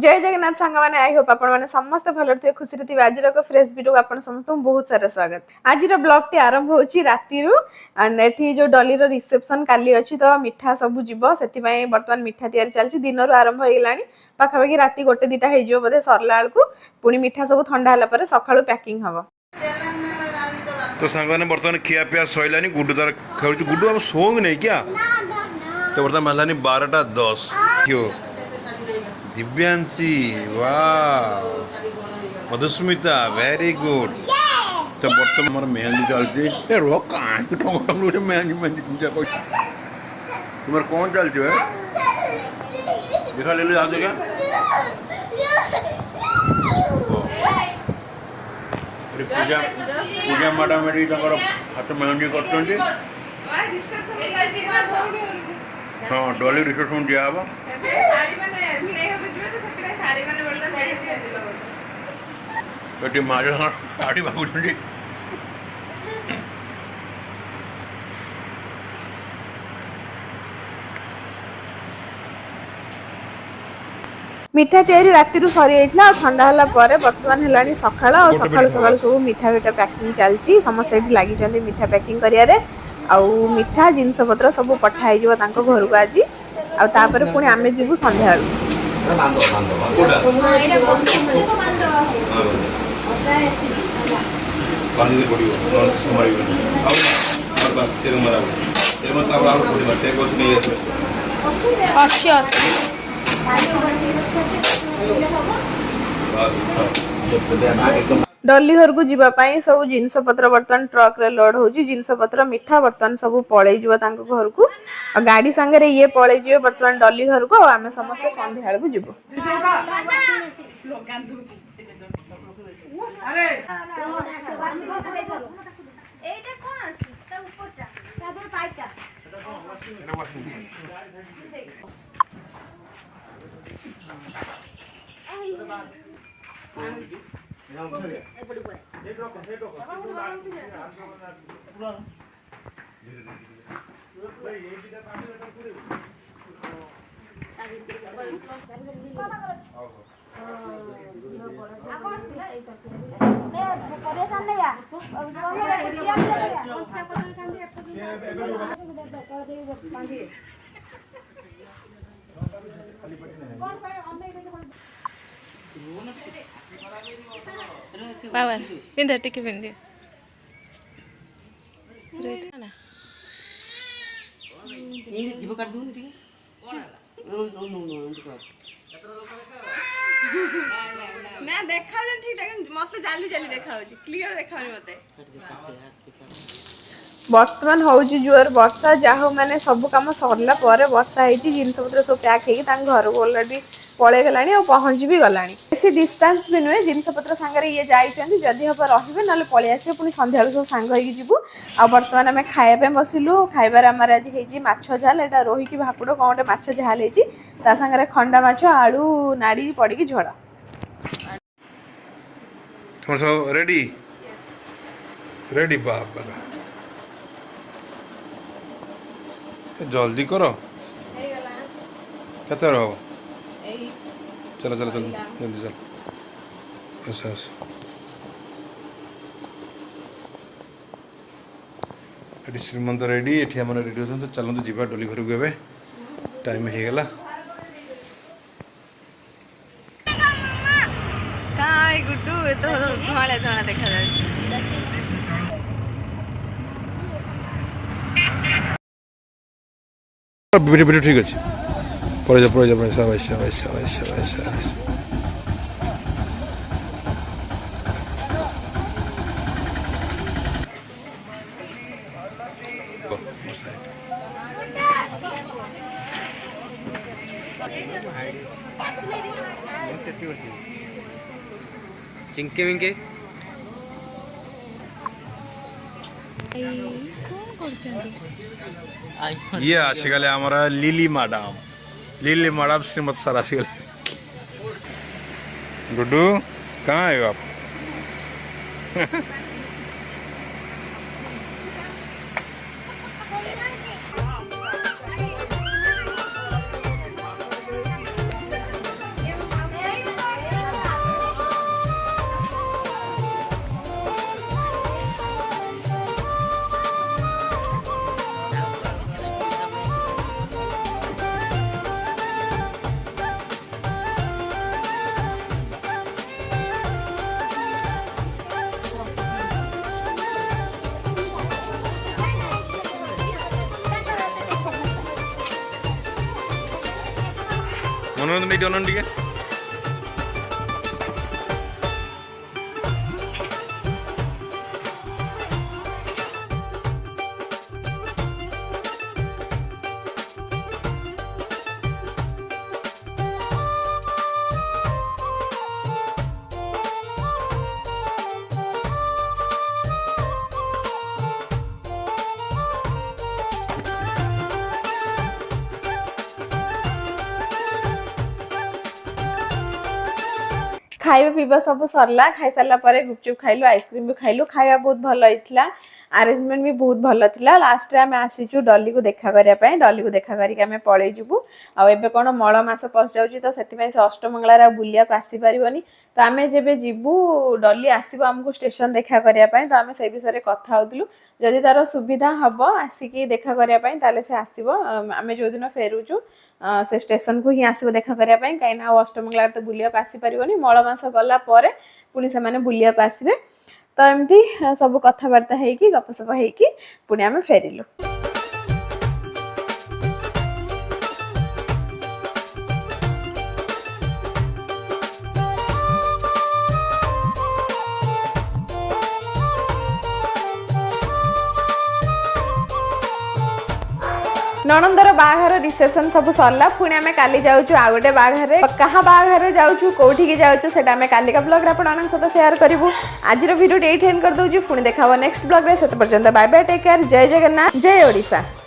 जय जगन्नाथ सांग मैंने आई होप आपण मैंने समस्त भल थे खुशी थे आज फ्रेश वीडियो आपण समस्त बहुत सारा स्वागत। आज ब्लॉग टी आरंभ होची राती एठी जो डॉली रो रिसेप्शन काली अछि तो मिठा सब जीवो सेति पई वर्तमान मिठा तैयारी चलची दिन रो आरंभ होई गेलानी पाखापाखि राती गोटे दिटा हे जिवो बदे सरला बेलकू पुनी मिठा सब ठंडा हला परे सकाळू पैकिंग हबो। तो सांगने बर्तमान खिया पिया सैलानी गुड्डू तार खेलुची गुड्डू अब सोंग नहीं क्या तो बर्तमान मलानी 12:10 क्यों दिव्यांशी वाह मधुस्मिता वेरी गुड तो बर्तमान हमारा मेहंदी चलती है रो कहाँ के ठोंग ठोंग लोटे मेहंदी मेहंदी तुम क्या कोई तुम्हारा कौन चलती है दिखा ले ले आ जाएगा पूजा पूजा मैडम मेरी तंगर हाथ मेहंदी करते हैं हाँ डॉली रिसेप्शन दिया हवा तो मारे साड़ी बाबू मिठा तैयारी राति सरी जाइला ठंडा हला परे वर्तमान हेलानी सकाळ और सकाळ सकाळ सब मिठा बेटा पैकिंग चलची समस्त एठी लागि जंदी मिठा पैकिंग करिया रे आउ मिठा जिनस पत्र सब पठाई जिवो तांको घर को आज आ तापर पुणी आमे जिवु संध्या डॉली घर को जीवा पाई सब जिनस पत्र बर्तमान ट्रक रे लोड होजी जिनस पत्र मिठा बर्तमान सब पळै जिवो तांको घर को आ गाड़ी संगे रे ये पळै जिवो बर्तमान डॉली घर को आमे समस्त संध्या को जीवो। अरे एटा कोन अछि ता ऊपरटा तापर पाइका बाबा पिंधा टिके पिंधे रहता ना ये जीव कर दूं टिके ना देखा जन ठीक ठाक मते जाली जाली देखा होची क्लियर देखानी मते वर्तमान होची जोर वर्षा जाहो माने सब काम सरला परे वर्षा हेची जिनस पत्र सब पैक हेकी तांग घर को ऑलरेडी पळे गलानी और पहुंच भी गलानी बेसी डिस्टेंस भी नुए जिनस पत्र संगे ये जाइछन जदी हम रहिबे नले पळे आसे पुनी संध्या सब संग होई जिवु आ वर्तमान हमें खाया पे बसिलु खाइबार हमर आज हेजी माछ झाल एटा रोही की भाकुडो कोंटे माछ झाल हेजी ता संगे खंडा माछ आलू नाडी पड़ी की झोड़ा तुम सब रेडी रेडी बाप रे जल्दी करो कते रहो चलो चलो चलो जल्दी चल अच्छा अच्छा श्रीमंत रेडी ये आम रेडी हो तो चलते जीवा डोली घर को ए टाइम हो गला गुड्डू तो धुआले धुआ देखा जाए वीडियो वीडियो ठीक अच्छे पड़े जा शाबाश शाबाश शाबाश शाबाश शाबाश चिंके मिंके ये आसिगले हमारा लिली मैडम श्रीमत सर आसिगले गुड्डू कहाँ आए आप ଅନାନ୍ତୁ ଏଇଠି ଅନାନ୍ତୁ ଟିକେ। खाଇବା ପିଇବା ସବୁ ସରିଲା। ଖାଇସାରିଲା ପରେ ଗୁପଚୁପ ଖାଇଲୁ, ଆଇସ୍କ୍ରିମ ବି ଖାଇଲୁ। ଖାଇବା ବହୁତ ଭଲ ହେଇଥିଲା, ଆରେଞ୍ଜମେଣ୍ଟ ବି ବହୁତ ଭଲ ଥିଲା। ଲାଷ୍ଟରେ ଆମେ ଆସିଛୁ ଡଲିକୁ ଦେଖା କରିବା ପାଇଁ। ଡଲିକୁ ଦେଖା କରିକି ଆମେ ପଳେଇ ଯିବୁ। ଆଉ ଏବେ କ'ଣ ମଳ ମାସ ପଶିଯାଉଛି ତ ସେଥିପାଇଁ ସେ ଅଷ୍ଟମଙ୍ଗଳାରେ ଆଉ ବୁଲିବାକୁ ଆସିପାରିବନି। ତ ଆମେ ଯେବେ ଯିବୁ ଡଲି ଆସିବ ଆମକୁ ଷ୍ଟେସନ ଦେଖା କରିବା ପାଇଁ। ତ ଆମେ ସେଇ ବିଷୟରେ କଥା ହେଉଥିଲୁ। ଯଦି ତାର ସୁବିଧା ହେବ ଆସିକି ଦେଖା କରିବା ପାଇଁ ତାହେଲେ ସେ ଆସିବ। ଆମେ ଯେଉଁଦିନ ଫେରୁଛୁ ସେ ଷ୍ଟେସନକୁ ହିଁ ଆସିବ ଦେଖା କରିବା ପାଇଁ, କାହିଁକିନା ଆଉ ଅଷ୍ଟମଙ୍ଗଳାରେ ତ ବୁଲିବାକୁ ଆସିପାରିବନି। ମଳ ମାସ ଗଲା ପରେ ପୁଣି ସେମାନେ ବୁଲିବାକୁ ଆସିବେ। ତ ଏମିତି ସବୁ କଥାବାର୍ତ୍ତା ହେଇକି ଗପସପ ହେଇକି ପୁଣି ଆମେ ଫେରିଲୁ। नणंदर बाहाघर रिसेप्शन सब सरला। पुणी आम काली जाऊँ आउ गोटे बाहाघर। क्या बाहाघर जाऊँ कौटी जाऊँ से कालिका ब्लॉग आप सहित शेयर करूँ। आज वीडियो ये एंड कर दूँ। पुणी देखा नेक्स्ट ब्लॉग से पर्यंत बाय बाय, टेक केयर, जय जगन्नाथ, जय ओडिशा।